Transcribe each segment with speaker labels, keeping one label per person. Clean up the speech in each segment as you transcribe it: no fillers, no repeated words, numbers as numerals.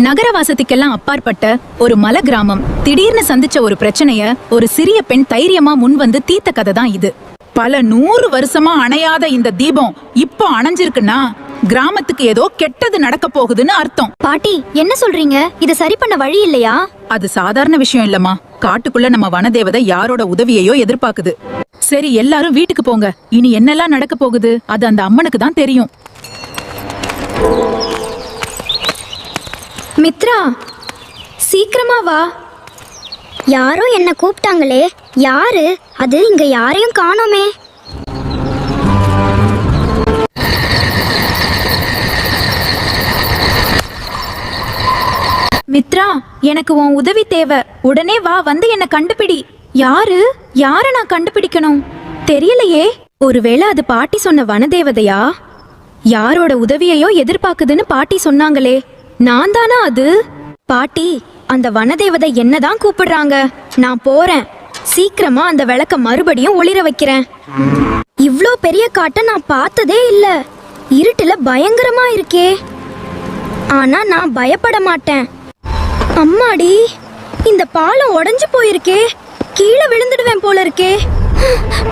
Speaker 1: நகரவாசத்துக்கெல்லாம் அப்பாற்பட்ட ஒரு மலை கிராமம் திடீர்னு சந்திச்ச ஒரு பிரச்சனைய ஒரு சிறிய பெண் தைரியமா முன் வந்து தீர்த்த கதை தான் இது. பல 100 வருஷமா அணையாத இந்த தீபம் இப்போ அணைஞ்சிருக்குன்னா கிராமத்துக்கு ஏதோ கெட்டது நடக்க போகுதுன்னு அர்த்தம்.
Speaker 2: பாட்டி என்ன சொல்றீங்க? இது சரி பண்ண வழி இல்லையா?
Speaker 1: அது சாதாரண விஷயம் இல்லம்மா. காட்டுக்குள்ள நம்ம வனதேவதை யாரோட உதவியையோ எதிர்பார்க்குது. சரி, எல்லாரும் வீட்டுக்கு போங்க. இனி என்னெல்லாம் நடக்க போகுது அது அந்த அம்மனுக்கு தான் தெரியும்.
Speaker 2: மித்ரா, சீக்கிரமா வா. யாரோ என்ன கூப்பிட்டாங்களே, யாரு அது? இங்க யாரையும் காணோமே. மித்ரா, எனக்கு உன் உதவி தேவை. உடனே வா, வந்து என்ன கண்டுபிடி. யாரு நான் கண்டுபிடிக்கணும். தெரியலையே. ஒருவேளை அது பாட்டி சொன்ன வனதேவதையா? யாரோட உதவியையோ எதிர்பார்க்குதுன்னு பாட்டி சொன்னாங்களே, நான் தானா அது? பாட்டி, அந்த வனதேவதை என்னதான் கூப்பிடுறாங்க. நான் போறேன். சீக்கிரமா அந்த விளக்க மறுபடியும் ஒளிர வைக்கிறேன். இவ்ளோ பெரிய காட்டை நான் பார்த்ததே இல்ல. இருட்டுல பயங்கரமா இருக்கே. ஆனா நான் பயப்பட மாட்டேன். அம்மாடி, இந்த பாலம் உடைஞ்சு போயிருக்கே. கீழே விழுந்துடுவேன் போல இருக்கே.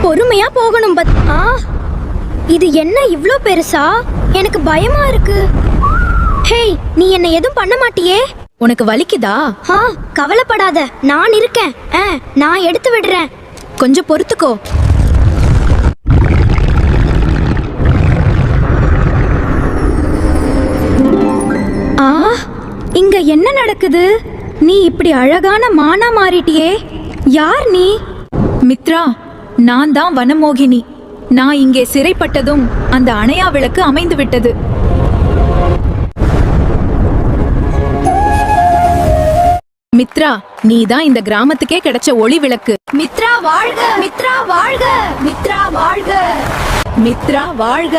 Speaker 2: பொறுமையா போகணும். இது என்ன இவ்ளோ பெருசா? எனக்கு பயமா இருக்கு. ஹேய், நீ என்ன எதுவும் பண்ண மாட்டியே?
Speaker 1: உனக்கு வலிக்குதா?
Speaker 2: கவலைப்படாத, நான் இருக்கேன். நான் எடுத்து விடுறேன்.
Speaker 1: கொஞ்சம் பொறுத்துக்கோ.
Speaker 2: இங்க என்ன நடக்குது? நீ இப்படி அழகான மானா மாறிட்டியே. யார் நீ?
Speaker 1: மித்ரா, நான் தான் வனமோகினி. நான் இங்கே சிறைப்பட்டதும் அந்த அணையா விளக்கு அமைந்து விட்டது. மித்ரா, நீ தான் இந்த கிராமத்துக்கே கிடைச்ச ஒளி விளக்கு.
Speaker 2: மித்ரா வாழ்க! மித்ரா வாழ்க! மித்ரா வாழ்க!
Speaker 1: மித்ரா வாழ்க!